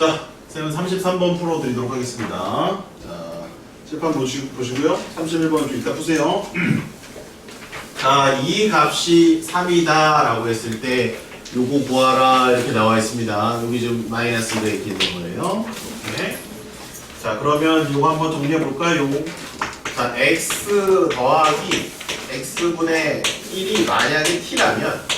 자, 쌤은 33번 풀어드리도록 하겠습니다. 자, 칠판 보시고요. 31번 좀 이따 푸세요. 자, 이 값이 3이다 라고 했을 때 요거 구하라 이렇게 나와 있습니다. 여기 좀 마이너스가 이렇게 있는 거예요. 이렇게. 자, 그러면 요거 한번 정리해 볼까요? 자, x 더하기 x분의 1이 만약에 t라면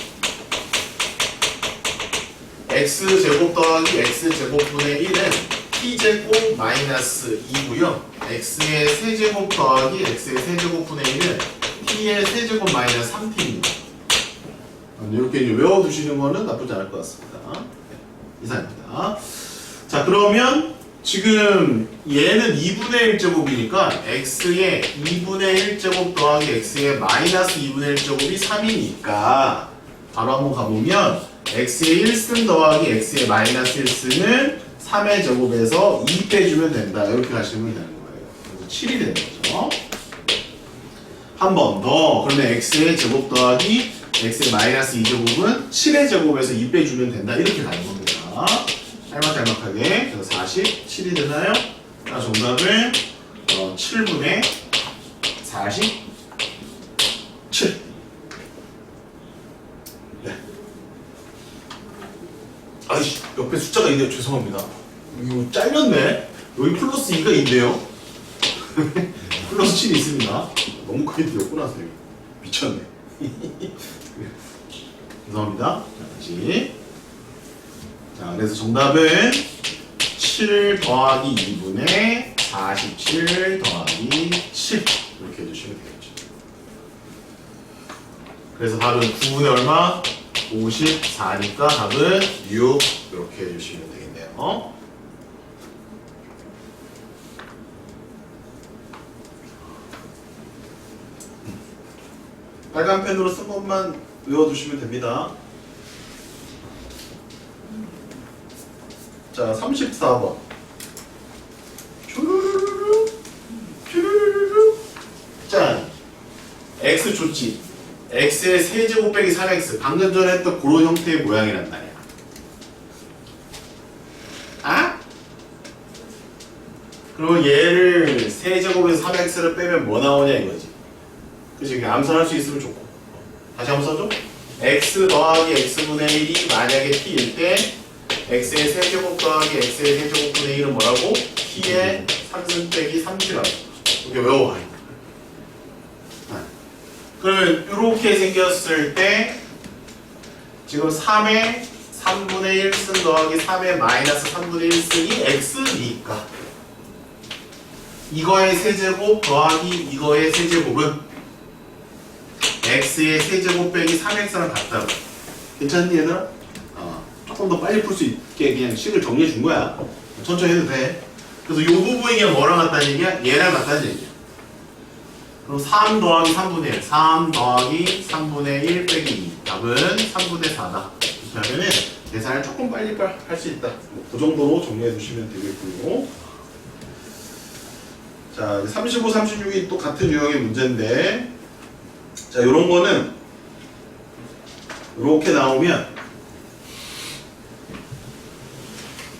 x제곱 더하기 x제곱분의 1은 t제곱 마이너스 2고요. x의 세제곱 더하기 x의 세제곱분의 1은 t의 세제곱 마이너스 3t입니다. 이렇게 이제 외워두시는 거는 나쁘지 않을 것 같습니다. 네, 이상입니다. 자, 그러면 지금 얘는 2분의 1제곱이니까 x의 2분의 1제곱 더하기 x의 마이너스 2분의 1제곱이 3이니까 바로 한번 가보면 x의 1승 더하기 x의 마이너스 1승은 3의 제곱에서 2 빼주면 된다. 이렇게 가시면 되는 거예요. 그래서 7이 되는 거죠. 한 번 더. 그러면 x의 제곱 더하기 x의 마이너스 2제곱은 7의 제곱에서 2 빼주면 된다. 이렇게 가는 겁니다. 짤막짤막하게. 그래서 47이 되나요? 자, 정답은 7분의 47. 네. 아이씨, 옆에 숫자가 있네요. 죄송합니다. 이거 잘렸네. 여기 플러스 2가 있네요. 플러스 7이 있습니다. 너무 크게 들렸구나, 선생님. 미쳤네. 죄송합니다. 자, 다시. 자, 그래서 정답은 7 더하기 2분의 47 더하기 7 이렇게 해주시면 되겠죠. 그래서 답은 9분의 얼마? 54니까 답은 6 이렇게 해주시면 되겠네요. 빨간 펜으로 쓴 것만 외워두시면 됩니다. 자, 34번. 짠. x 좋지. x의 세제곱 빼기 3x. 방금 전에 했던 그런 형태의 모양이란 말이야. 아? 그럼 얘를 세제곱에서 3x를 빼면 뭐 나오냐 이거지. 그치? 암산할 수 있으면 좋고. 다시 한번 써줘. x 더하기 x분의 1이 만약에 t일 때 x의 세제곱 더하기 x의 세제곱분의 1은 뭐라고? t의 3승 빼기 3t라고. 이렇게 외워봐. 그러면 이렇게 생겼을 때 지금 3의 3분의 1승 더하기 3의 마이너스 3분의 1승이 x니까 이거의 세제곱 더하기 이거의 세제곱은 x의 세제곱 빼기 3x랑 같다고. 괜찮니 얘들아? 조금 더 빨리 풀 수 있게 그냥 식을 정리해 준 거야. 천천히 해도 돼. 그래서 이 부분이 그냥 뭐랑 같다는 얘기야? 얘랑 같다는 얘기야. 그럼 3 더하기 3분의 1 3 더하기 3분의 1 빼기 2 답은 3분의 4다. 이렇게 하면은 계산을 조금 빨리 할 수 있다. 그 정도로 정리해 주시면 되겠고요. 자, 35, 36이 또 같은 유형의 문제인데, 자, 요런 거는 이렇게 나오면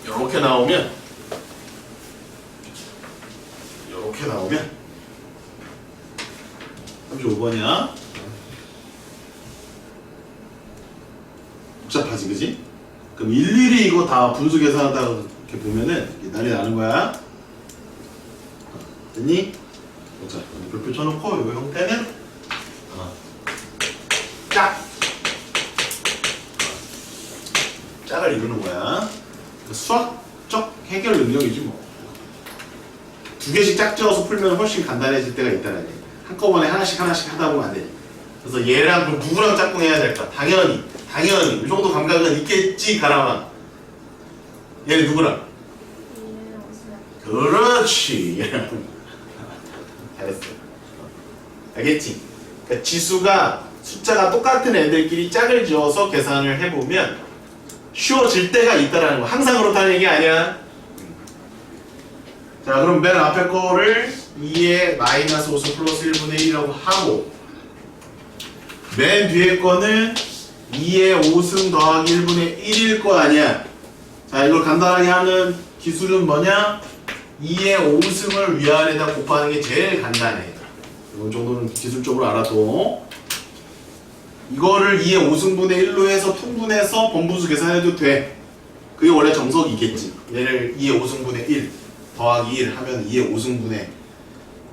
이렇게 나오면 35번이야. 복잡하지, 그지? 그럼 일일이 이거 다 분수 계산하다가 이렇게 보면은 난리 나는 거야. 됐니? 자, 별표 쳐놓고 이 형태는 짝을 이루는 거야. 수학적 해결 능력이지 뭐. 두 개씩 짝 지어서 풀면 훨씬 간단해질 때가 있다는 얘기. 한꺼번에 하나씩 하다 보면 안 돼. 그래서 얘랑 그럼 누구랑 짝꿍해야 될까? 당연히 이 정도 감각은 있겠지. 가라마. 얘는 누구랑? 그렇지. 잘했어. 알겠지? 그러니까 지수가 숫자가 똑같은 애들끼리 짝을 지어서 계산을 해보면 쉬워질 때가 있다라는 거. 항상 그렇다는 얘기 아니야. 자, 그럼 맨 앞에 거를 2의 마이너스 5승 플러스 1분의 1이라고 하고, 맨 뒤에 거는 2의 5승 더하기 1분의 1일 거 아니야. 자, 이걸 간단하게 하는 기술은 뭐냐? 2의 5승을 위아래다 곱하는 게 제일 간단해. 이 정도는 기술적으로 알아도 이거를 2의 5승분의 1로 해서 통분해서 번분수 계산해도 돼. 그게 원래 정석이겠지. 얘를 2의 5승분의 1 더하기 1 하면 2의 5승분의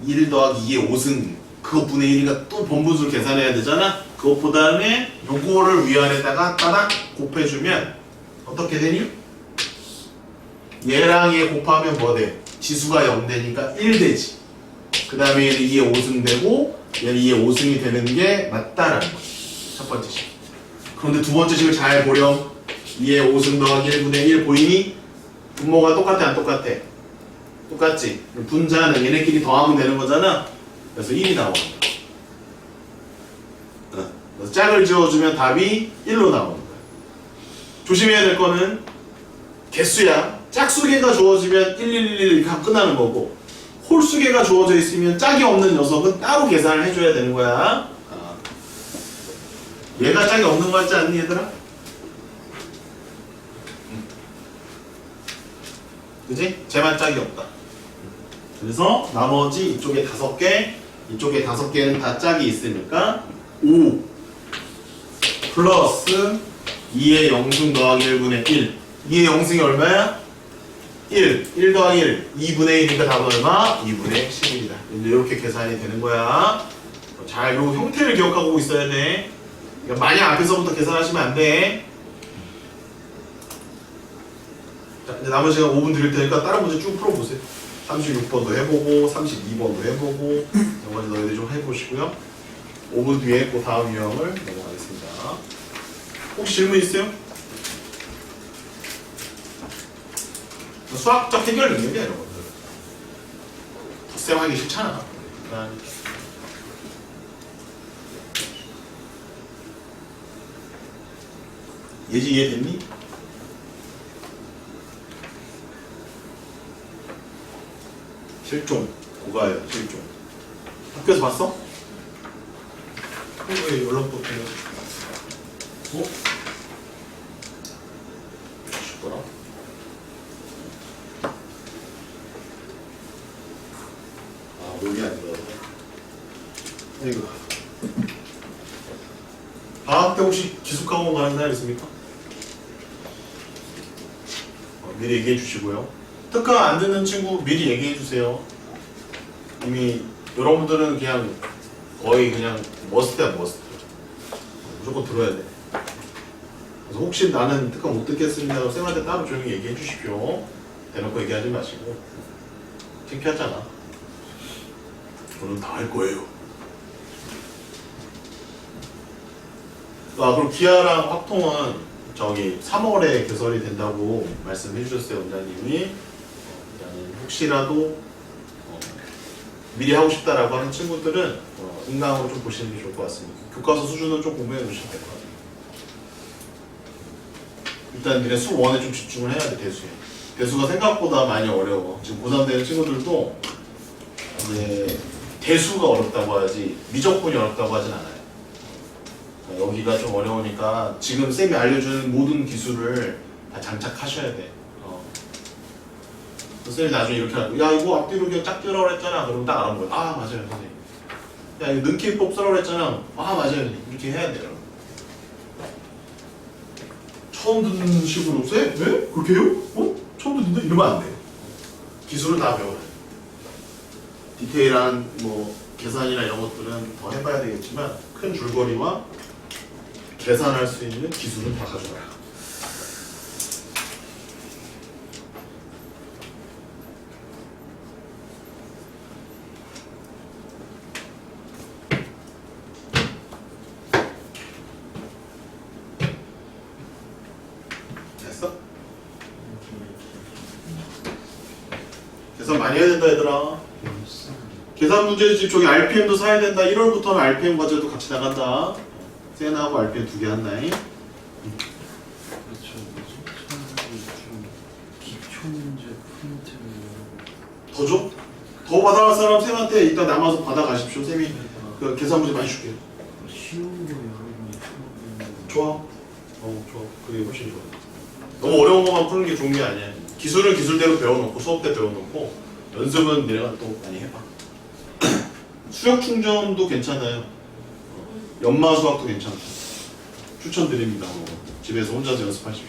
1 더하기 2의 5승 그것 분의 1이니까 또 번분수를 계산해야 되잖아. 그것보다는 요거를 위아래다가 따닥 곱해주면 어떻게 되니? 얘랑 얘 곱하면 뭐 돼? 지수가 0 되니까 1 되지. 그 다음에 얘는 2의 5승 되고 얘는 2의 5승이 되는 게 맞다라는 거지. 첫 번째 식. 그런데 두 번째 식을 잘 보렴. 2의 5승 더하기 1분의 1 보이니? 분모가 똑같아 안 똑같아? 똑같지? 분자는 얘네끼리 더하면 되는 거잖아. 그래서 1이 나오는 거야. 그래서 짝을 지어주면 답이 1로 나오는 거야. 조심해야 될 거는 개수야. 짝수개가 주어지면 111 이렇게 하고 끝나는 거고 홀수개가 주어져 있으면 짝이 없는 녀석은 따로 계산을 해줘야 되는 거야. 얘가 짝이 없는 거 같지 않니 얘들아? 그지? 쟤만 짝이 없다. 그래서 나머지 이쪽에 5개 이쪽에 5개는 다 짝이 있으니까 5 플러스 2의 0승 더하기 1분의 1 2의 0승이 얼마야? 1 더하기 1 2분의 1이니까 답은 얼마? 2분의 11이다. 이렇게 계산이 되는 거야. 잘 요 형태를 기억하고 있어야 돼. 그러니까 만약 앞에서부터 계산하시면 안 돼. 자, 이제 남은 시간 5분 드릴 테니까 다른 문제 쭉 풀어보세요. 36번도 해보고 32번도 해보고 나머지 너희들 좀 해보시고요. 5분 뒤에 그 다음 유형을 넘어가겠습니다. 혹시 질문 있어요? 수학적 해결 능력이야 이런 것들. 덧셈하기 싫잖아. 그러니까 예지 이해됐니? 실종 고가예요. 실종 학교에서 봤어? 왜 연락도 없냐? 어? 죽더라? 아 목이 아니더라. 아이고 방학 때 혹시 기숙학원 가는 사람 있습니까? 미리 얘기해 주시고요. 특강 안 듣는 친구 미리 얘기해 주세요. 이미 여러분들은 그냥 거의 그냥 머스트야 머스트. 무조건 들어야 돼. 그래서 혹시 나는 특강 못 듣겠습니다. 쌤한테 따로 조용히 얘기해 주십시오. 대놓고 얘기하지 마시고. 창피하잖아. 저는 다 할 거예요. 아 그럼 기아랑 확통은 저기 3월에 개설이 된다고 말씀해 주셨어요 원장님이. 혹시라도 미리 하고 싶다라고 하는 친구들은 인강으로 좀 보시는 게 좋을 것 같습니다. 교과서 수준은 좀 공부해 주시면 될 것 같아요. 일단 니네 수 1에 좀 집중을 해야 돼. 대수에. 대수가 생각보다 많이 어려워. 지금 고3 되는 친구들도 이제 대수가 어렵다고 하지 미적분이 어렵다고 하진 않아요. 여기가 좀 어려우니까 지금 쌤이 알려주는 모든 기술을 다 장착하셔야 돼. 쌤이 나중에 이렇게 하고 야 이거 앞뒤로 그냥 짝 끼라고 했잖아. 그러면 딱 알아본 거야. 아 맞아요 선생님. 야 이거 능키법 쓰라고 했잖아. 아 맞아요 선생님. 이렇게 해야 돼요. 처음 듣는 식으로 쌤? 왜? 그렇게 해요? 어? 처음 듣는데? 이러면 안 돼. 기술을 다 배워야 돼. 디테일한 뭐 계산이나 이런 것들은 더 해봐야 되겠지만 큰 줄거리와 계산할 수 있는 기술은 다 가져가라. 됐어? 계산 많이 해야 된다 얘들아. 계산 문제집 저기 RPM도 사야 된다. 1월부터는 RPM 과제도 같이 나간다. 세나하고 RPM 2개 한다잉. 그렇죠. 기초 문제 프린트. 더 줘? 더 받아갈 사람 쌤한테 이따 남아서 받아가십시오. 쌤이 그 계산 문제 많이 줄게요. 쉬운 거 여러분이 풀어보면 좋아. 좋아. 그게 훨씬 좋아. 너무 어려운 것만 푸는 게 좋은 게 아니야. 기술은 기술대로 배워놓고 수업 때 배워놓고 연습은 내가 또 많이 해봐. 수력 충전도 괜찮아요. 연마 수학도 괜찮고 추천드립니다. 집에서 혼자서 연습하십시오.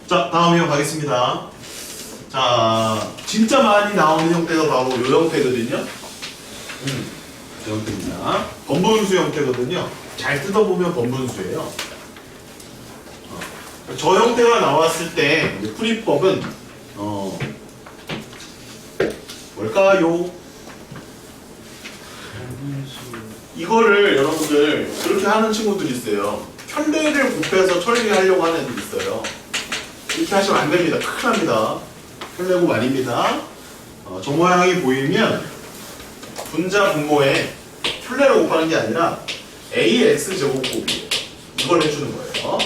자, 다음 이어 가겠습니다. 자, 진짜 많이 나오는 형태가 바로 이 형태거든요. 이 형태입니다. 번분수 형태거든요. 잘 뜯어보면 번분수예요. 저 형태가 나왔을 때 풀이법은 뭘까요? 이거를 여러분들 그렇게 하는 친구들이 있어요. 편대를 곱해서 처리하려고 하는 애들이 있어요. 이렇게 하시면 안 됩니다. 큰일 납니다. 편대곱 아닙니다. 저 모양이 보이면 분자 분모에 편대를 곱하는 게 아니라 ax 제곱 곱이에요. 이걸 해주는 거예요.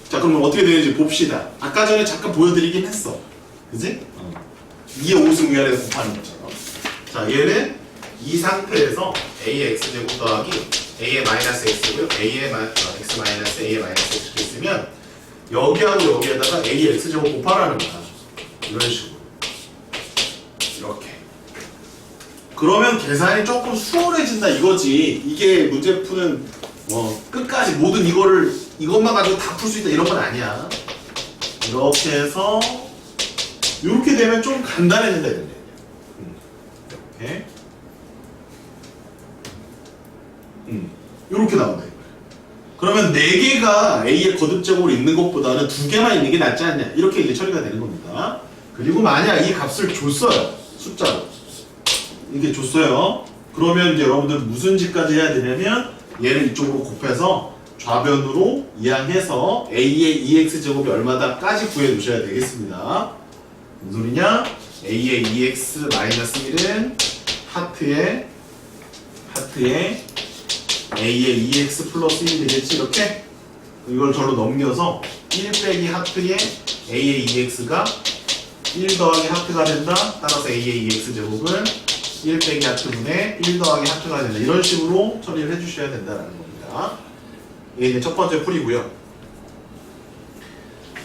자, 그럼 어떻게 되는지 봅시다. 아까 전에 잠깐 보여드리긴 했어. 그지? 2의 5승 위아래에서 곱하는 것처럼. 자, 얘는 이 상태에서 ax 제곱 더하기 a의 마이너스 x고요. a의 x 마이너스 a의 마이너스 x 이렇게 있으면 여기하고 여기에다가 ax 제곱 곱하라는 거야. 이런 식으로. 이렇게. 그러면 계산이 조금 수월해진다 이거지. 이게 문제 푸는 끝까지 모든 이것만 가지고 다 풀 수 있다 이런 건 아니야. 이렇게 해서 이렇게 되면 좀 간단해진다 이런 얘기야. 이렇게. 이렇게 나온다 이거야. 그러면 4개가 A의 거듭제곱으로 있는 것보다는 2개만 있는 게 낫지 않냐 이렇게 이제 처리가 되는 겁니다. 그리고 만약 이 값을 줬어요. 숫자로 이게 줬어요. 그러면 이제 여러분들 무슨 짓까지 해야 되냐면 얘를 이쪽으로 곱해서 좌변으로 이항해서 A의 2x제곱이 얼마다까지 구해 두셔야 되겠습니다. 무슨 소리냐? A의 2x 마이너스 1은 하트에 A의 2x 플러스 1이 되겠지 이렇게? 이걸 절로 넘겨서 1 빼기 하트에 A의 2x가 1 더하기 하트가 된다. 따라서 A의 2x 제곱은 1 빼기 하트분의 1 더하기 하트가 된다. 이런 식으로 처리를 해주셔야 된다는 겁니다. 이게 이제 첫 번째 풀이고요.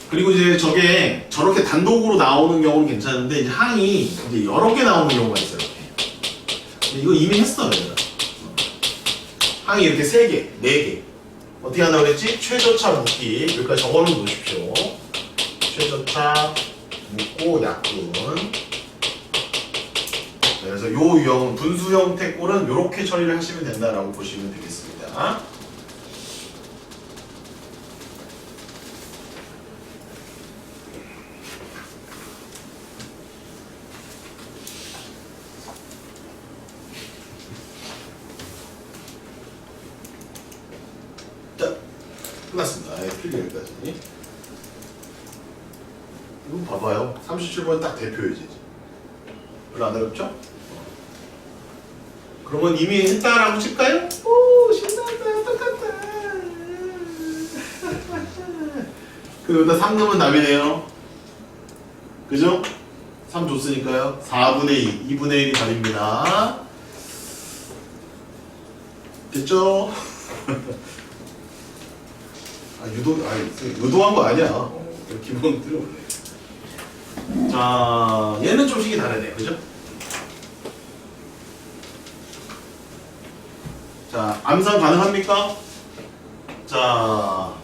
그리고 이제 저게 저렇게 단독으로 나오는 경우는 괜찮은데 이제 항이 이제 여러 개 나오는 경우가 있어요. 이렇게. 이거 이미 했어요. 얘들아. 항이 이렇게 3개, 4개. 어떻게 한다고 그랬지? 최저차 묶기. 여기까지 적어 놓으십시오. 최저차 묶고 약분. 그래서 요 유형, 분수 형태 꼴은 이렇게 처리를 하시면 된다라고 보시면 되겠습니다. 자, 끝났습니다. 필기 여기까지. 이거 봐봐요. 37번 딱 대표이지. 별로 안 어렵죠? 그러면 이미 했다라고 칠까요? 오, 신난다. 똑같다. 그리고 여기다 3 넣으면 답이네요. 그죠? 3 줬으니까요. 4분의 2, 2분의 1이 답입니다. 됐죠? 유도한 거 아니야. 기본 들어보네. 자, 얘는 좀 식이 다르네요. 그죠? 자, 암산 가능합니까? 자,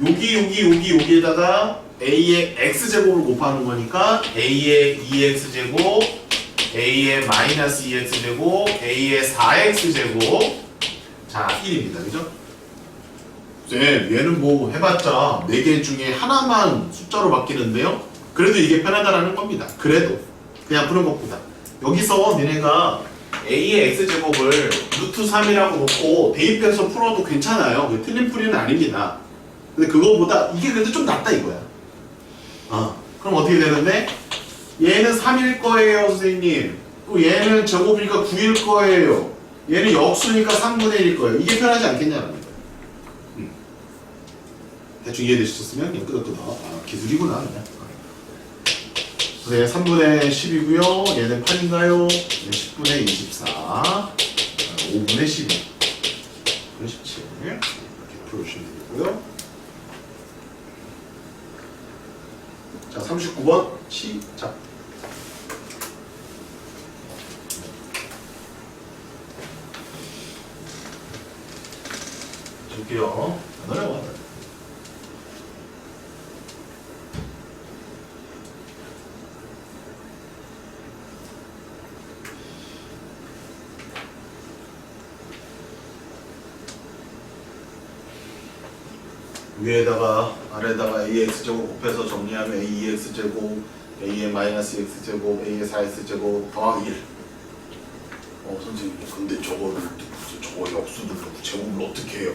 여기에다가 A의 X제곱을 곱하는 거니까 A의 2X제곱, A의 마이너스 2X제곱, A의 4X제곱. 자, 1입니다. 그죠? 얘는 뭐 해봤자 4개 중에 하나만 숫자로 바뀌는데요. 그래도 이게 편하다라는 겁니다. 그래도 그냥 푸는 것보다 여기서 니네가 A의 X제곱을 루트 3이라고 놓고 대입해서 풀어도 괜찮아요. 틀린 풀이는 아닙니다. 근데 그거보다 이게 그래도 좀 낫다 이거야. 그럼 어떻게 되는데 얘는 3일 거예요 선생님. 또 얘는 제곱이니까 9일 거예요. 얘는 역수니까 3분의 1일 거예요. 이게 편하지 않겠냐는 거예요. 대충 이해되셨으면 그냥 끄덕끄덕. 기술이구나 그냥. 네, 3분의 10이고요. 얘는 8인가요? 얘는 10분의 24. 5분의 12. 17. 이렇게 풀어주시면 되고요. 자, 39번 시작. 줄게요. 안 어려워. 위에다가 아래에다가 ax제곱 곱해서 정리하면 aex제곱 a의 마이너스 x제곱 a의 4x제곱 더하기 1. 선생님 근데 저거 역수는 제곱을 어떻게 해요?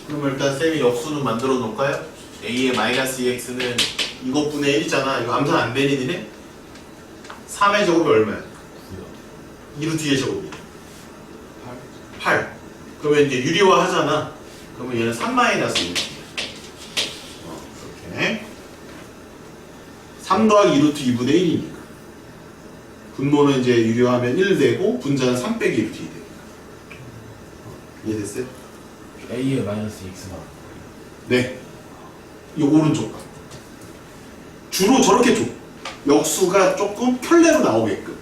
그럼 일단 쌤이 역수는 만들어 놓을까요? a의 마이너스 2x는 이것분의 1이잖아. 이거 암산 안 되는 일이네? 3의 제곱이 얼마야? 2루트 2의 제곱이 8. 그러면 이제 유리화 하잖아. 그러면 얘는 3 마이너스 1. 이렇게 3 더하기 2루트 2분의 1이니까 분모는 이제 유리화하면 1 되고 분자는 3 빼기 2루트 2 되니까. 이해됐어요? A의 마이너스 X가 네. 이 오른쪽 주로 저렇게 줘. 역수가 조금 편례로 나오게끔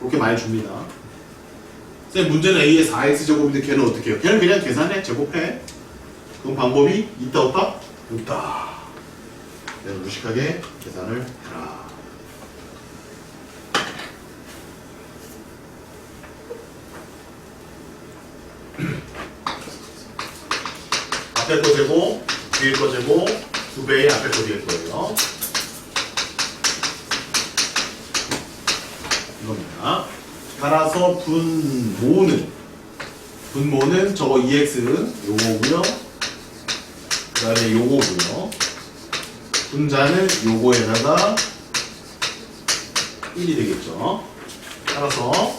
이렇게 많이 줍니다. 쌤 문제는 a의 4x제곱인데 걔는 어떻게 해요? 걔는 그냥 계산해. 제곱해. 그럼 방법이 있다 없다? 없다. 내가 무식하게 계산을 해라. 앞에 거 제곱, 뒤에 거 제곱, 2배의 앞에 거 뒤에 거예요. 이겁니다. 따라서 분모는 저거 2x는 요거고요. 그 다음에 요거고요. 분자는 요거에다가 1이 되겠죠. 따라서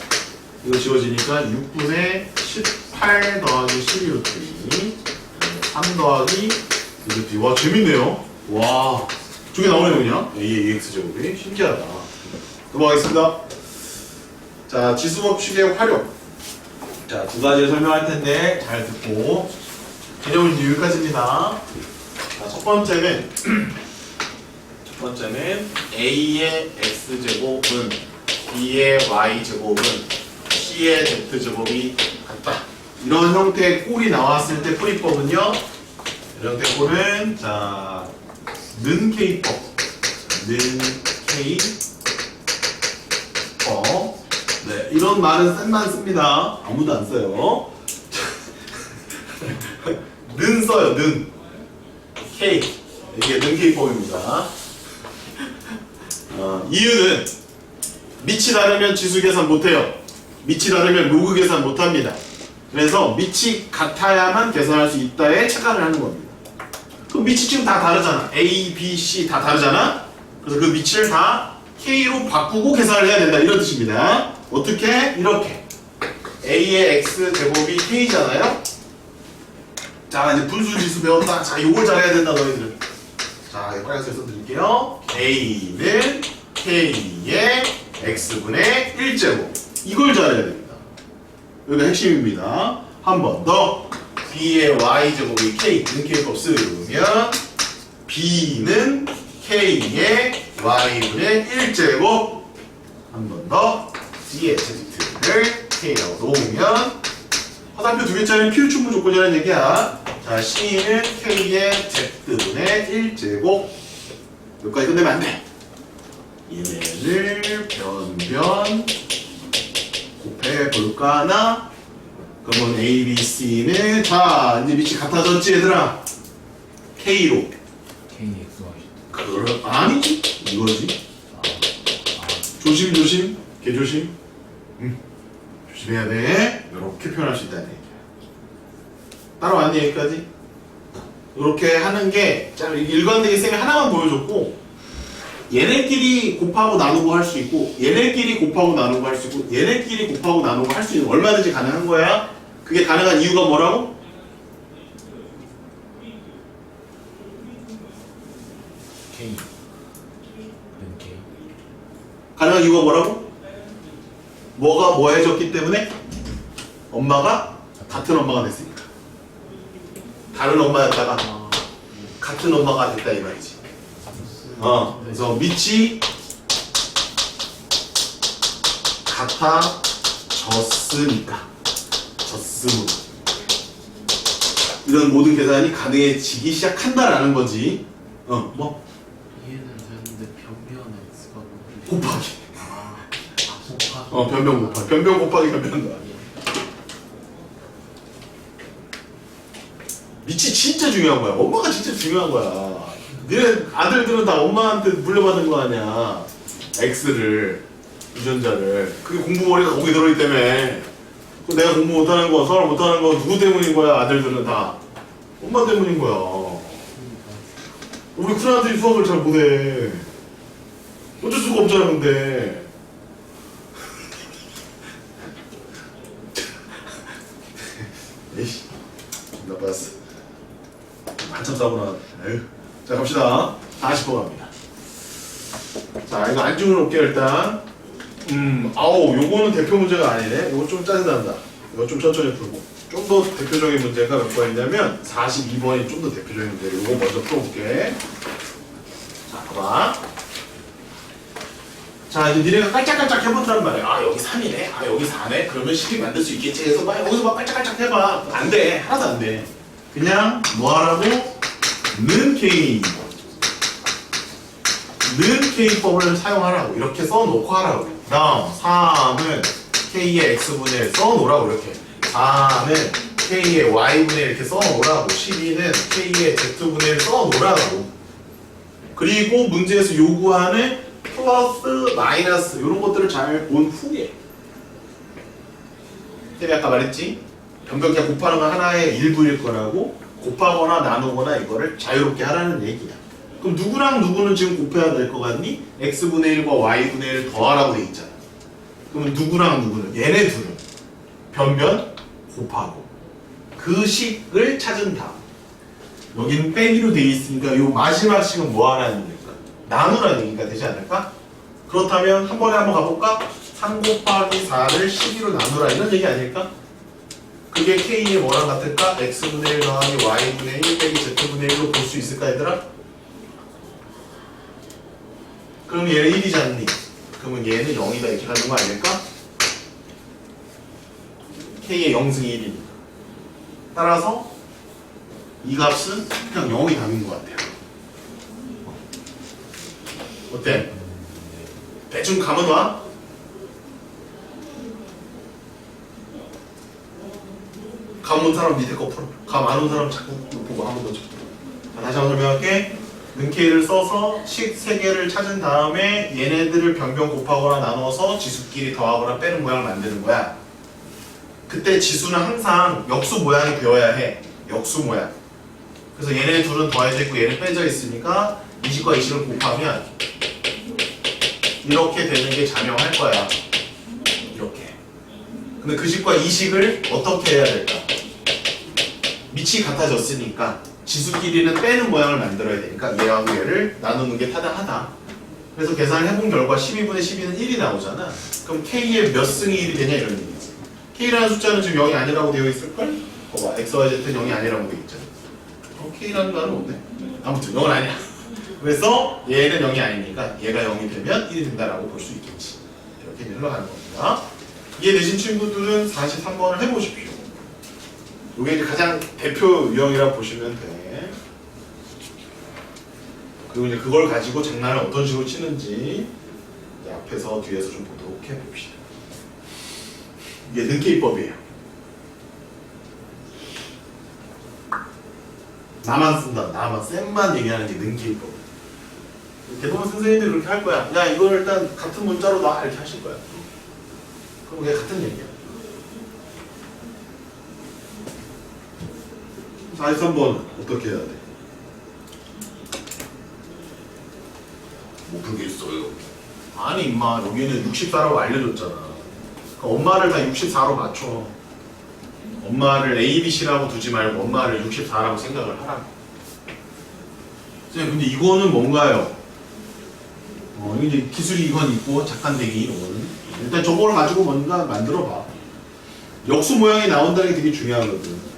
이거 지워지니까 6분의 18 더하기 12루트 2 3 더하기 2루트 2. 와 재밌네요. 와 저게 나오네요 그냥. A의 2x제곱이 신기하다. 넘어가겠습니다. 자, 지수법칙의 활용. 자, 두 가지를 설명할 텐데 잘 듣고 개념은 이제 여기까지입니다. 자, 첫 번째는 A의 X제곱은 B의 Y제곱은 C의 Z제곱이 같다. 이런 형태의 꼴이 나왔을 때 풀이법은요. 이런 형태의 꼴은 자, 는 K법. 는 K법. 네, 이런 말은 쌤만 씁니다. 아무도 안 써요. 는 써요, 는. K. 이게 는 K법입니다. 이유는 밑이 다르면 지수 계산 못해요. 밑이 다르면 로그 계산 못합니다. 그래서 밑이 같아야만 계산할 수 있다에 착안을 하는 겁니다. 그럼 밑이 지금 다 다르잖아. A, B, C 다 다르잖아. 그래서 그 밑을 다 K로 바꾸고 계산을 해야 된다. 이런 뜻입니다. 어떻게? 이렇게 A의 X제곱이 K잖아요. 자 이제 분수지수 배웠다. 자 요걸 잘해야 된다 너희들은. 자 빨간색 써드릴게요. A는 K의 X분의 1제곱. 이걸 잘해야 됩니다. 여기가 핵심입니다. 한 번 더. B의 Y제곱이 K, 는 K법 쓰면 B는 K의 Y분의 1제곱. 한 번 더. C의 Z를 K라고 놓으면 화살표 두 개짜리는 필충분 조건이라는 얘기야. 자, C는 K의 Z분의 1제곱. 여기까지 끝내면 안 돼. 얘네를 변변 곱해볼까나? 그러면 A, B, C는 자, 이제 밑이 같아졌지 얘들아? K로. KXY. 아니지? 이거지? 조심. 개조심. 조심해야 돼. 이렇게 표현할 수 있다는 얘기야. 따라왔니 여기까지? 이렇게 하는 게 일관되게 쌤이 하나만 보여줬고 얘네끼리 곱하고 나누고 할 수 있고 얘네끼리 곱하고 나누고 할 수 있고 얘네끼리 곱하고 나누고 할 수 있는 얼마든지 가능한 거야. 그게 가능한 이유가 뭐라고? K. 는 K. 가능한 이유가 뭐라고? 뭐가 뭐해졌기 때문에? 엄마가 같은 엄마가 됐으니까. 다른 엄마였다가 같은 엄마가 됐다 이 말이지. 그래서 밑이 같아졌으니까 졌음으로 이런 모든 계산이 가능해지기 시작한다라는 거지. 뭐? 이해는 되는데 변변 x가 곱하기. 곱하기. 변변 곱하기. 변변 곱하기 변변. 밑이 진짜 중요한 거야. 엄마가 진짜 중요한 거야. 니네 아들들은 다 엄마한테 물려받은 거 아니야. X를, 유전자를. 그게 공부머리가 거기 들어있기 때문에. 내가 공부 못하는 거, 수학 못하는 거 누구 때문인 거야? 아들들은 다. 엄마 때문인 거야. 우리 큰아들이 수학을 잘 못해. 어쩔 수가 없잖아, 근데. 에이씨, 나빴어. 한참 싸고 나왔네. 에휴. 자, 갑시다. 40번 갑니다. 자, 이거 안중을 놓을게요, 일단. 요거는 대표 문제가 아니네. 요거 좀 짜증난다. 이거 좀 천천히 풀고. 좀 더 대표적인 문제가 몇 번이냐면 42번이 좀 더 대표적인 문제. 요거 먼저 풀어볼게. 자, 봐봐. 자, 이제 니네가 깔짝깔짝 해본다는 말이야. 아, 여기 3이네. 아, 여기 4네. 그러면 10이 만들 수 있겠지 해서 막 여기서 막 깔짝깔짝 해봐. 안 돼. 하나도 안 돼. 그냥 뭐 하라고? 는 K. 는 K법을 사용하라고. 이렇게 써놓고 하라고. 다음 3은 K의 X분의 1 써놓으라고. 이렇게 4는 K의 Y분의 1 이렇게 써놓으라고. 12는 K의 Z분의 1 써놓으라고. 그리고 문제에서 요구하는 플러스, 마이너스 이런 것들을 잘 본 후에 내가 아까 말했지? 변변 그냥 곱하는 건 하나의 일부일 거라고 곱하거나 나누거나 이거를 자유롭게 하라는 얘기야. 그럼 누구랑 누구는 지금 곱해야 될 것 같니? x분의 1과 y분의 1 더하라고 돼 있잖아. 그러면 누구랑 누구는? 얘네 둘은 변변 곱하고 그 식을 찾은 다음 여기는 빼기로 돼 있으니까 요 마지막 식은 뭐 하라는 얘기일까? 나누라는 얘기가 되지 않을까? 그렇다면 한 번에 한번 가볼까? 3 곱하기 4를 12로 나누라 이런 얘기 아닐까? 그게 K의 뭐랑 같을까? X분의 1 더하기 Y분의 1 빼기 Z분의 1로 볼 수 있을까 얘들아? 그럼 얘는 1이잖니? 그러면 얘는 0이다 이렇게 가는 거 아닐까? K의 0승이 1이니까 따라서 이 값은 그냥 0이 답인 것 같아요. 어때? 대충 감은 와? 감 온 사람 밑에 거 풀어. 감 안 온 사람 자꾸 보고 한 번 더 쳐. 자, 다시 한번 설명할게. 는K를 써서 식 3개를 찾은 다음에 얘네들을 변변 곱하거나 나눠서 지수끼리 더하거나 빼는 모양을 만드는 거야. 그때 지수는 항상 역수 모양이 되어야 해. 역수 모양. 그래서 얘네 둘은 더해져 있고 얘는 빼져 있으니까 20과 20을 곱하면 이렇게 되는 게 자명할 거야. 이렇게. 근데 그 식과 이 식을 어떻게 해야 될까? 밑이 같아졌으니까 지수끼리는 빼는 모양을 만들어야 되니까 얘하고 얘를 나누는 게 타당하다. 그래서 계산을 해본 결과 12분의 12는 1이 나오잖아. 그럼 K의 몇 승이 1이 되냐 이런 얘기지. K라는 숫자는 지금 0이 아니라고 되어 있을걸? 봐봐. X와 Z는 0이 아니라고 되어 있잖아. K라는 거는 없네. 아무튼 0은 아니야. 그래서 얘는 0이 아니니까 얘가 0이 되면 1이 된다라고 볼 수 있겠지. 이렇게 흘러가는 겁니다. 이해되신 친구들은 43번을 해보십시오. 이게 이제 가장 대표 유형이라고 보시면 돼. 그리고 이제 그걸 가지고 장난을 어떤 식으로 치는지 이제 앞에서 뒤에서 좀 보도록 해봅시다. 이게 는K법이에요. 나만 쓴다. 나만 쌤만 얘기하는 게 는K법. 대부분 선생님들이 그렇게 할 거야. 야 이걸 일단 같은 문자로 놔 이렇게 하실 거야. 그럼 그게 같은 얘기야. 43번 어떻게 해야 돼? 못 풀겠어요. 아니 임마 여기는 64라고 알려줬잖아. 그러니까 엄마를 다 64로 맞춰. 엄마를 A, B, C라고 두지 말고 엄마를 64라고 생각을 하라고. 근데 이거는 뭔가요? 이제 기술이 이건 있고 작한되기 이거는 일단 저걸 가지고 뭔가 만들어봐. 역수 모양이 나온다는 게 되게 중요하거든.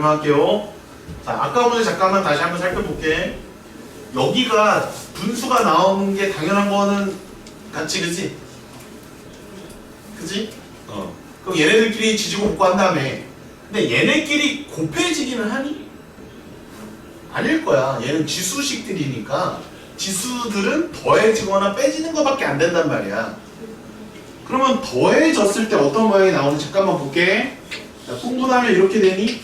설명할게요. 자, 아까 문제 잠깐만 다시 한번 살펴볼게. 여기가 분수가 나오는 게 당연한 거는 같지, 그치? 그치? 그럼 얘네들끼리 지지고 볶고 한 다음에 근데 얘네끼리 곱해지기는 하니? 아닐 거야. 얘는 지수식들이니까 지수들은 더해지거나 빼지는 것밖에 안 된단 말이야. 그러면 더해졌을 때 어떤 모양이 나오는지 잠깐만 볼게. 자, 통분하면 이렇게 되니?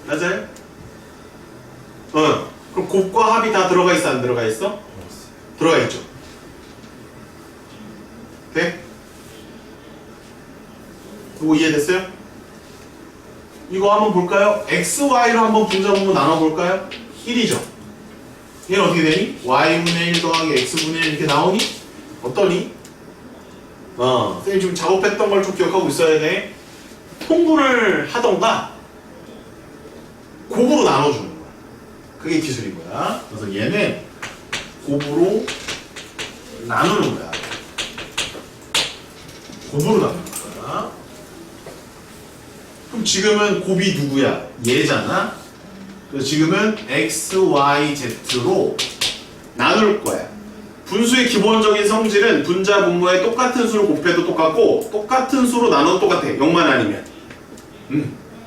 맞아요? 그럼 곱과 합이 다 들어가 있어, 안 들어가 있어? 들어가 있죠. 돼? 이거 이해됐어요? 이거 한번 볼까요? x, y로 한번 분자분모 나눠볼까요? 1이죠. 얘는 어떻게 되니? y분의 1 더하기 x분의 1 이렇게 나오니? 어떠니? 선생님 지금 작업했던 걸 좀 기억하고 있어야 돼. 통분을 하던가 곱으로 나눠주는 거야. 그게 기술인 거야. 그래서 얘는 곱으로 나누는 거야. 곱으로 나누는 거야. 그럼 지금은 곱이 누구야? 얘잖아. 그래서 지금은 x, y, z로 나눌 거야. 분수의 기본적인 성질은 분자 분모에 똑같은 수를 곱해도 똑같고 똑같은 수로 나눠도 똑같아. 0만 아니면.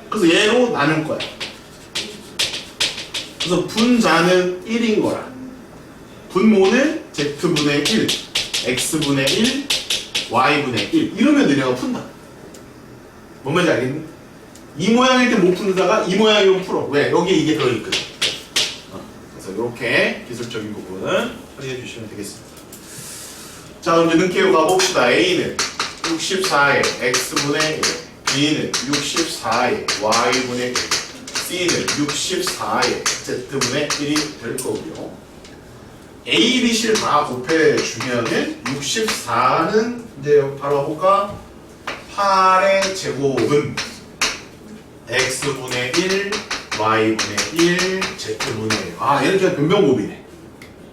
그래서 얘로 나눌 거야. 그래서 분자는 1인 거라. 분모는 z분의 1, x분의 1, y분의 1 이러면 너네가 푼다. 뭔 말인지 알겠니? 이 모양일 때 못 푼다가 이 모양이면 풀어. 왜? 여기에 이게 들어있거든. 그래서 이렇게 기술적인 부분은 처리해 주시면 되겠습니다. 자, 그럼 능계로 가봅시다. A는 64에 x분의 1, B는 64에 y분의 1, C는 64에 z분의 1이 될 거고요. A, B, C를 다 곱해주면은 64는 이제 바로 볼까? 8의 제곱은 x분의 1, y분의 1, z분의 1. 아, 얘는 그냥 변변곱이네.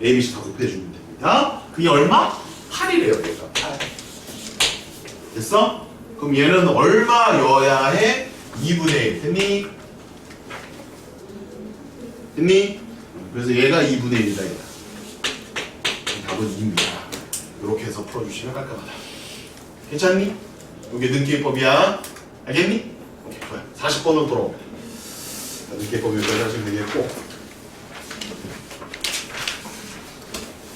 A, B, C 다 곱해주면 됩니다. 그게 얼마? 8이래요, 얘가. 8. 됐어? 그럼 얘는 얼마여야 해? 2분의 1. 됐니? 됐니? 그래서 얘가 2분의 1이다, 얘가. 답은 2입니다. 이렇게 해서 풀어주시면 깔끔하다. 괜찮니? 이게 능계법이야. 알겠니? 오케이, 좋아요. 40번으로 돌아옵니다. 능계법 여기까지 하시면 되겠고.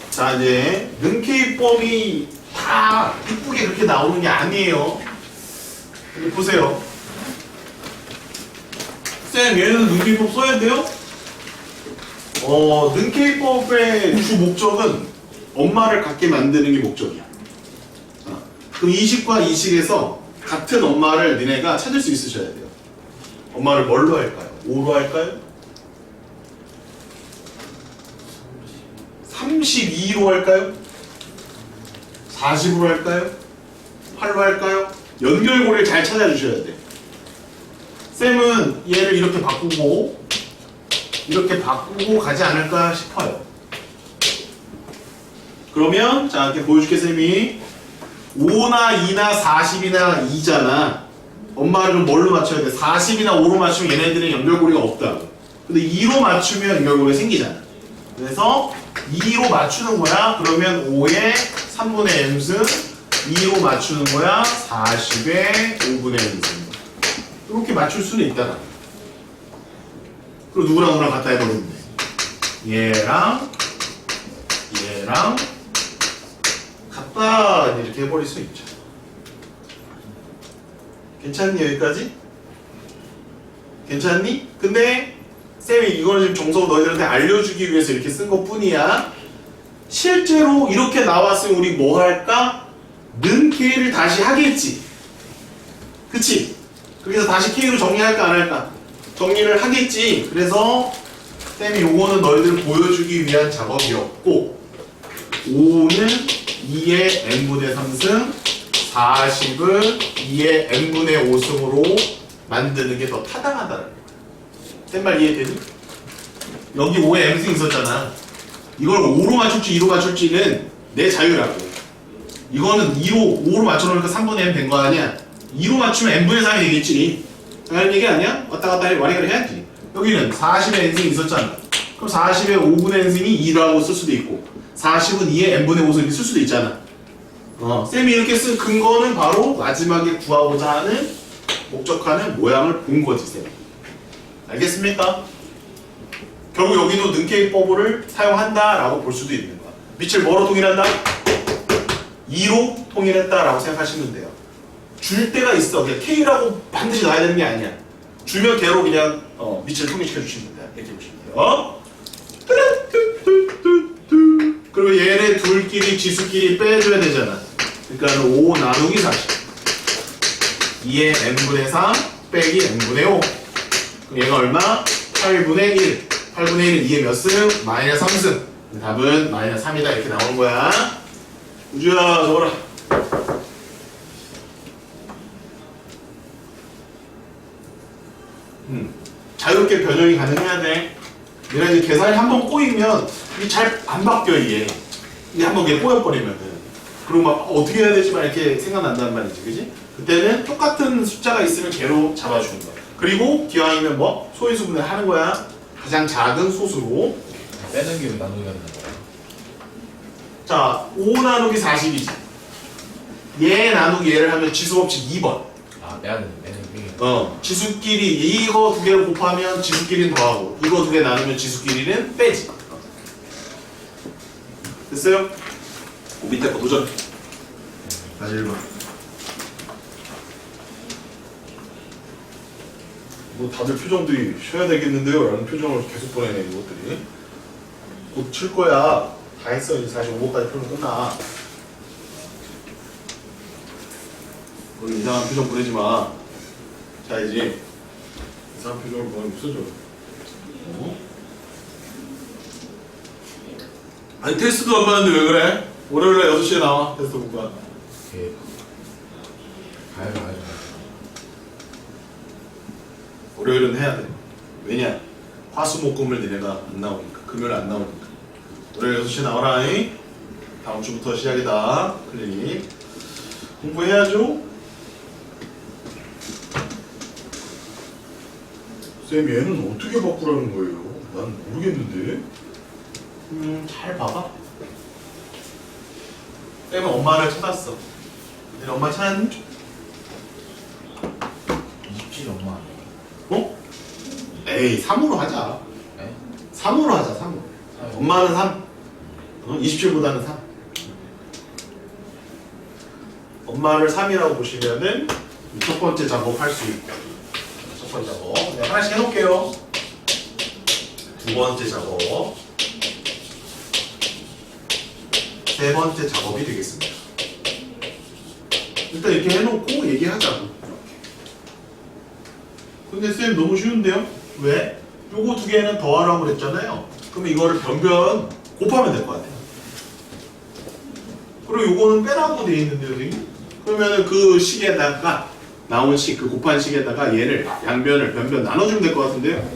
자, 이제 능계법이 다 이쁘게 그렇게 나오는 게 아니에요. 여기 보세요. 쌤, 얘는 능계법 써야 돼요? 능계법의 주 목적은 엄마를 같게 만드는 게 목적이야. 그럼 이식과 이식에서 같은 엄마를 니네가 찾을 수 있으셔야 돼요. 엄마를 뭘로 할까요? 5로 할까요? 32로 할까요? 40으로 할까요? 8로 할까요? 연결고리를 잘 찾아주셔야 돼. 쌤은 얘를 이렇게 바꾸고 가지 않을까 싶어요. 그러면 자, 이렇게 보여줄게. 쌤이 5나 2나 40이나 2잖아. 엄마를 뭘로 맞춰야 돼? 40이나 5로 맞추면 얘네들은 연결고리가 없다. 근데 2로 맞추면 연결고리가 생기잖아. 그래서 2로 맞추는 거야. 그러면 5의 3분의 n승, 2로 맞추는 거야. 40의 5분의 n승. 이렇게 맞출 수는 있다. 그리고 누구랑 같다 해버리면 돼. 얘랑 같다 이렇게 해버릴 수 있죠. 괜찮니? 여기까지? 괜찮니? 근데 쌤이 이거는 지금 정석 너희들한테 알려주기 위해서 이렇게 쓴 것 뿐이야. 실제로 이렇게 나왔으면 우리 뭐 할까? 는 K를 다시 하겠지. 그치? 그래서 다시 K로 정리할까 안 할까? 정리를 하겠지. 그래서 쌤이 요거는 너희들 보여주기 위한 작업이었고 5는 2의 n분의 3승 40은 2의 n분의 5승으로 만드는 게 더 타당하다는 거야. 쌤 말 이해되니? 여기 5의 m승 있었잖아. 이걸 5로 맞출지 2로 맞출지는 내 자유라고. 이거는 5로 맞춰놓으니까 3분의 n 된 거 아니야. 2로 맞추면 n분의 3이 되겠지. 당연한 얘기 아니야? 왔다 갔다 해 와리가리 해야지. 여기는 40의 n승이 있었잖아. 그럼 40의 5분의 n승이 2라고 쓸 수도 있고 40은 2의 n분의 5승이 쓸 수도 있잖아. 쌤이 이렇게 쓴 근거는 바로 마지막에 구하고자 하는 목적하는 모양을 본 거지 쌤. 알겠습니까? 결국 여기도 능케이법을 사용한다라고 볼 수도 있는 거야. 밑을 뭐로 통일한다? 2로 통일했다라고 생각하시면 돼요. 줄 때가 있어. 그냥 K라고 반드시 놔야 되는 게 아니야. 주면 걔로 그냥 밑을 통일시켜 주시면 돼요. 이렇게 보시면 돼요. 그리고 얘네 둘끼리 지수끼리 빼줘야 되잖아. 그러니까 5 나누기 40 2의 n분의 3 빼기 n분의 5 그럼 얘가 얼마? 8분의 1 8분의 1은 2의 몇 승? 마이너스 3승 답은 마이너스 3이다 이렇게 나오는 거야. 우주야 적어라. 자유롭게 변형이 가능해야 돼. 얘가 이제 계산이 한번 꼬이면 이게 잘 안 바뀌어 이게 한번 이게 꼬여버리면은 그리고 막 어떻게 해야 되지 막 이렇게 생각난단 말이지, 그지? 그때는 똑같은 숫자가 있으면 걔로 잡아주는 거야. 그리고 기왕이면 뭐 소인수분해 하는 거야. 가장 작은 소수로 빼는 게 나누기 되는 거야. 자, 5 나누기 40이지. 얘 나누기 얘를 하면 지수법칙 2번. 아, 빼는 게. 지수끼리 이거 두 개를 곱하면 지수끼리는 더하고 이거 두 개 나누면 지수끼리는 빼지. 됐어요? 그 밑에 거 도전. 다시 1번. 뭐 다들 표정들이 쉬어야 되겠는데요? 라는 표정을 계속 보내네 이것들이. 곧 칠 거야. 다 했어. 이제 45번까지 표정 끝나. 오늘 이상한 표정 보내지 마. 자, 이제 이상한 표정을 보내면 없어져. 아니 테스트도 안 봤는데 왜 그래? 월요일에 6시에 나와. 테스트 볼까? 예. 가야죠. 월요일은 해야 돼. 왜냐? 화수목금을 니네가 안 나오니까. 금요일 안 나오니까. 월요일 6시에 나와라. 잉? 다음 주부터 시작이다. 클리닉. 공부해야죠. 쌤 얘는 어떻게 바꾸라는 거예요? 난 모르겠는데. 잘 봐봐. 쌤은 엄마를 찾았어. 얘는 엄마 찾았니? 27 엄마 아니에요? 어? 에이 3으로 하자. 네? 3으로 하자 3으로. 엄마는 3 27보다는 3 엄마를 3이라고 보시면은 첫 번째 작업 할 수 있고 첫 번째 작업 네, 하나씩 해놓을게요. 두 번째 작업 세 번째 작업이 되겠습니다. 일단 이렇게 해놓고 얘기하자고. 근데 쌤 너무 쉬운데요? 왜? 요거 두 개는 더하라고 그랬잖아요. 그러면 이거를 변변 곱하면 될 거 같아요. 그리고 요거는 빼라고 돼 있는데요, 선생님? 그러면은 그 식에다가 나온 식, 그 곱한 식에다가 얘를 양변을 변변 나눠주면 될 것 같은데요?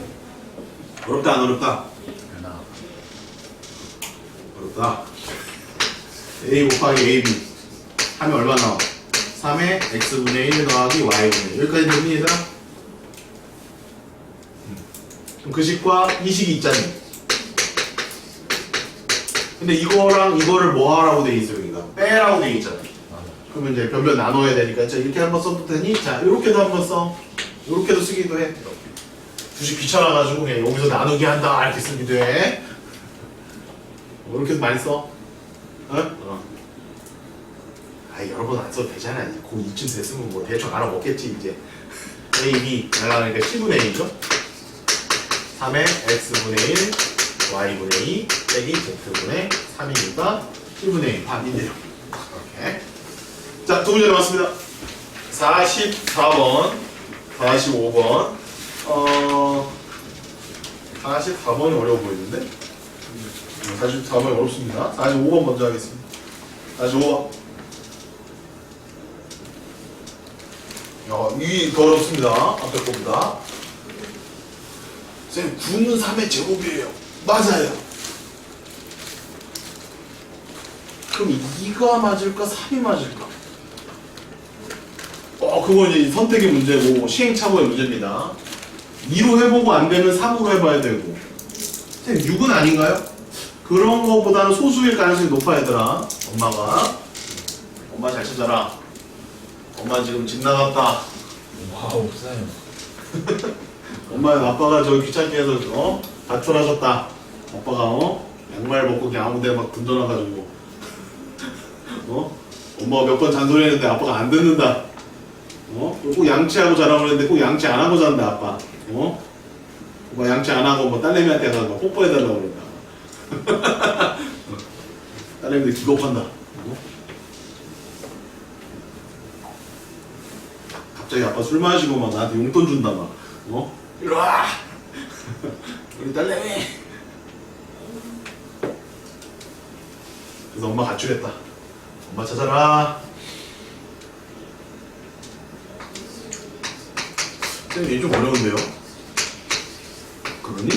어렵다 안 어렵다? 변화. 어렵다. a 곱하기 ab 하면 얼마 나와? 3의 x분의 1 더하기 y분의 1 여기까지 됩니다, 얘들아? 그럼 그 식과 이 식이 있잖아요. 근데 이거랑 이거를 뭐 하라고 돼 있어요, 여기가? 빼라고 돼 있잖아요. 그러면 이제 변변 나눠야 되니까 자 이렇게 한번 써도 되니? 자 이렇게도 한번 써. 이렇게도 쓰기도 해. 주식 귀찮아가지고 그냥 여기서 나누기 한다 이렇게 쓰기도 해. 이렇게도 많이 써. 아이 여러 번 안 써도 되잖아. 이제 고 2쯤 됐으면 뭐 대충 알아먹겠지 이제. A, B 나가니까 10분의 1이죠. 3의 x분의 1 y분의 2 빼기 z분의 3이니까 1분의 1 답인데요. 이렇게. 자, 두 문제 나왔습니다. 44번, 45번. 44번이 어려워 보이는데? 44번이 어렵습니다. 45번 먼저 하겠습니다. 45번. 이게 더 어렵습니다. 앞에 겁니다. 쌤, 9는 3의 제곱이에요. 맞아요. 그럼 2가 맞을까? 3이 맞을까? 그거 이제 선택의 문제고 시행착오의 문제입니다. 2로 해보고 안 되면 3으로 해봐야 되고. 선생님 6은 아닌가요? 그런 것보다는 소수일 가능성이 높아 얘들아. 엄마 잘 찾아라. 엄마 지금 집 나갔다. 와 없어요. 엄마 아빠가 저기 귀찮게 해서 가출하셨다. 아빠가 양말 벗고 그냥 아무 데나 막 던져놔가지고 엄마가 몇 번 잔소리했는데 아빠가 안 듣는다. 꼭 양치하고 자라고 그랬는데 꼭 양치 안 하고 잔다 아빠. 뭐 양치 안 하고 뭐 딸내미한테 가서 막 뽀뽀해달라고 그런다. 딸내미들 기겁한다. 갑자기 아빠 술 마시고 막 나한테 용돈 준다 막. 이리 와. 우리 딸내미. 그래서 엄마 가출했다. 엄마 찾아라. 쌤, 얘 좀 어려운데요? 그러니?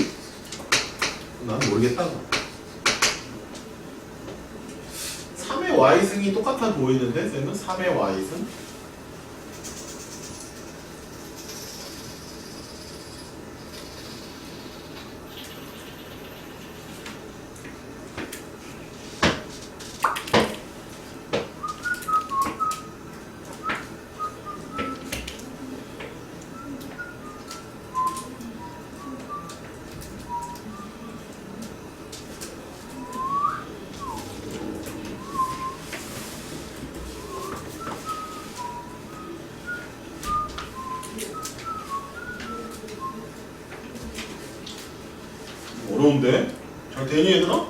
난 모르겠다고. 3의 y승이 똑같아 보이는데 쌤은 3의 y승? 어려운데? 잘 되니 얘들아?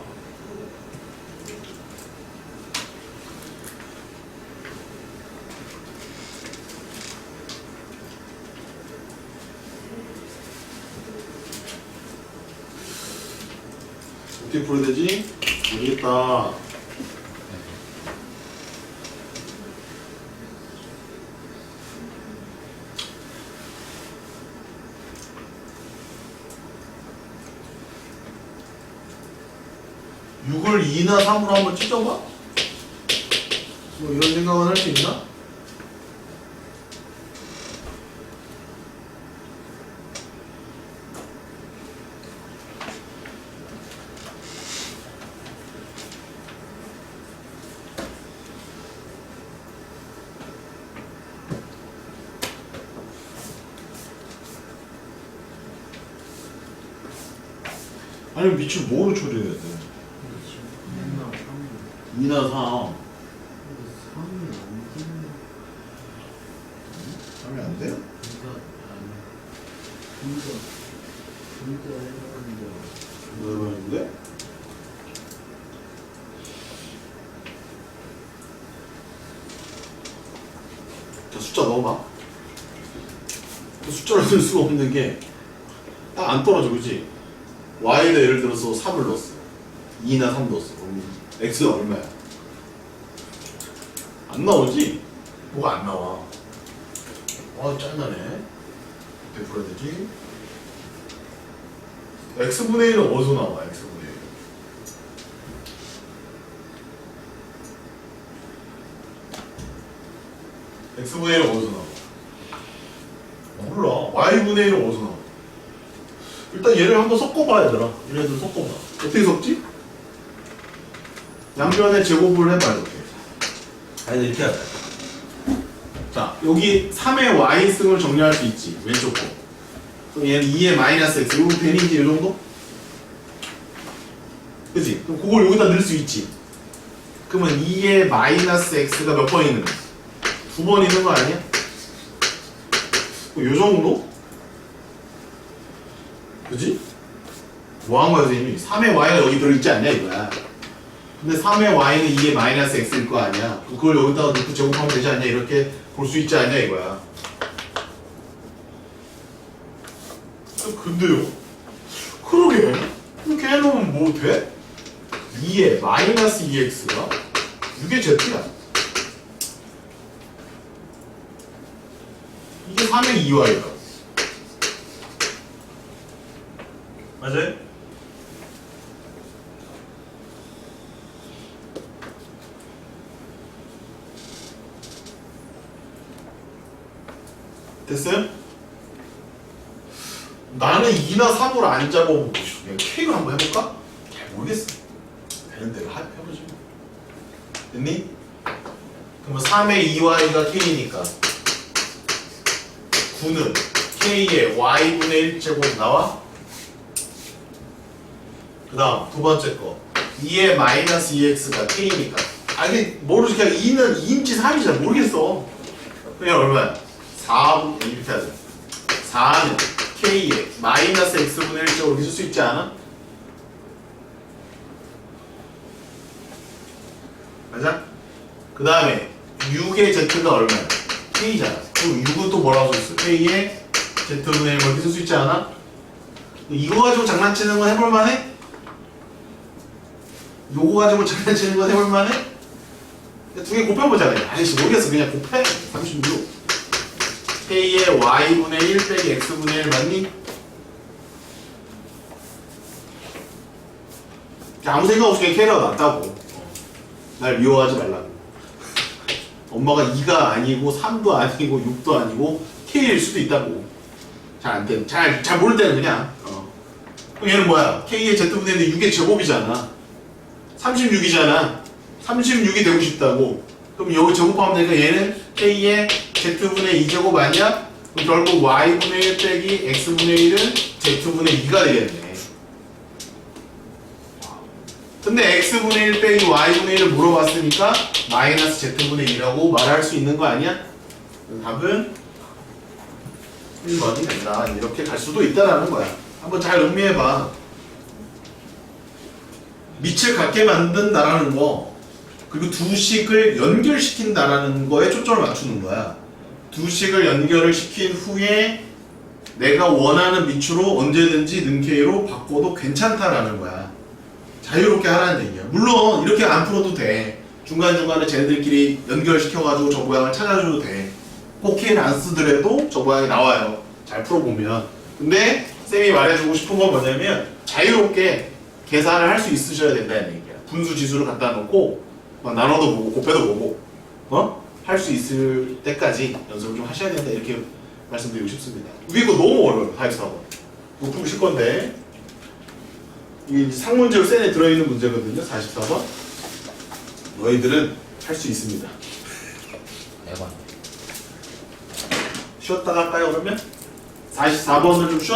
어떻게 풀어야 되지? 모르겠다. (6을) 2나 3으로 한번 찢어봐? 뭐 이런 생각은 할 수 있나? 아니면 밑을 뭐로 처리해야 돼? 2나 3. 3이 안 돼요? 누르는데? 자, 숫자 넣어봐. 숫자를 넣을 수가 없는 게 딱 안 떨어져, 그치? y에다 예를 들어서 3을 넣었어. 2나 3 넣었어. 그럼 x가 얼마야? 안 나오지? 뭐가 안 나와. 짠나네. 어떻게 풀어야 되지? x분의 1은 어디서 나와? x분의 1. x분의 1은 어디서 나와? 몰라. y분의 1은 어디서 나와? 일단 얘를 한번 섞어봐 얘들아. 얘네들 섞어봐. 어떻게 섞지? 양변의 제곱을 해봐 이렇게. 아니 이렇게 하자. 자 여기 3의 y승을 정리할 수 있지. 왼쪽 거. 그럼 얘는 2의 마이너스 x. 이거 되는지 이 정도? 그치? 그럼 그걸 여기다 넣을 수 있지. 그러면 2의 마이너스 x가 몇 번 있는 거야? 2번 있는 거 아니야? 요 정도? 그지? 뭐 한 거야 선생님이? 3의 y가 여기 들어있지 않냐 이거야. 근데 3의 y는 2의 마이너스 x일 거 아니야. 그걸 여기다가 넣고 제곱하면 되지 않냐 이렇게 볼 수 있지 않냐 이거야. 근데요? 그러게 이렇게 해놓으면 뭐 돼? 2의 마이너스 2x가 6의 z야. 이게 3의 2y다. 맞아요? 됐어요? 나는 2나 3으로 안 잡아보고 싶어. 그냥 K로 한번 해볼까? 잘 모르겠어. 되는 대로 해보지. 됐니? 그러면 3의 2y가 K니까 9는 K의 y분의 1제곱 나와? 그 다음 두 번째 거 2의 마이너스 2x가 K니까 아니 모르지. 그냥 2는 2인지 3인지 잘 모르겠어. 그냥 얼마야? 4분 이렇게 하자. 4는 K의 마이너스 x분의 1제곱 이렇게 쓸 수 있지 않아? 맞아? 그 다음에 6의 z가 얼마야? K잖아. 그럼 6은 또 뭐라고 써있어? K의 z분의 1 이렇게 쓸 수 있지 않아? 이거 가지고 장난치는 건 해볼만해? 요거 가지고 장난치는 건 해볼만해? 두 개 곱해보자. 아이씨 모르겠어. 그냥 곱해. 36 K의 y분의 1 빼기 x분의 1 맞니? 아무 생각 없이 그냥 K라고 놨다고. 날 미워하지 말라고. 엄마가 2가 아니고 3도 아니고 6도 아니고 K일 수도 있다고. 잘 모를 때는 그냥 그럼 얘는 뭐야? K의 z분의 1인데 6의 제곱이잖아. 36이잖아. 36이 되고 싶다고. 그럼 여기 제곱하면 되니까 얘는 K의 z분의 2제곱 아니야? 그럼 결국 y분의 1 빼기 x분의 1은 z분의 2가 되겠네. 근데 x분의 1 빼기 y분의 1을 물어봤으니까 마이너스 z분의 2라고 말할 수 있는 거 아니야? 답은 1번이 된다. 이렇게 갈 수도 있다라는 거야. 한번 잘 음미해봐. 밑을 같게 만든다라는 거, 그리고 두 식을 연결시킨다라는 거에 초점을 맞추는 거야. 두 식을 연결을 시킨 후에 내가 원하는 밑으로 언제든지 능K로 바꿔도 괜찮다라는 거야. 자유롭게 하라는 얘기야. 물론 이렇게 안 풀어도 돼. 중간중간에 쟤네들끼리 연결시켜가지고 저 모양을 찾아줘도 돼. 꼭 K를 안 쓰더라도 저 모양이 나와요. 잘 풀어보면. 근데 쌤이 말해주고 싶은 건 뭐냐면 자유롭게 계산을 할 수 있으셔야 된다는 얘기야. 분수 지수를 갖다 놓고 막 나눠도 보고 곱해도 보고 할 수 있을 때까지 연습을 좀 하셔야 된다. 이렇게 말씀드리고 싶습니다. 위에 거 너무 어려워요. 44번. 이거 푸실 건데 이게 상문제로 쌤에 들어있는 문제거든요. 44번. 너희들은 할 수 있습니다. 대박. 쉬었다 갈까요 그러면? 44번을 좀 쉬었다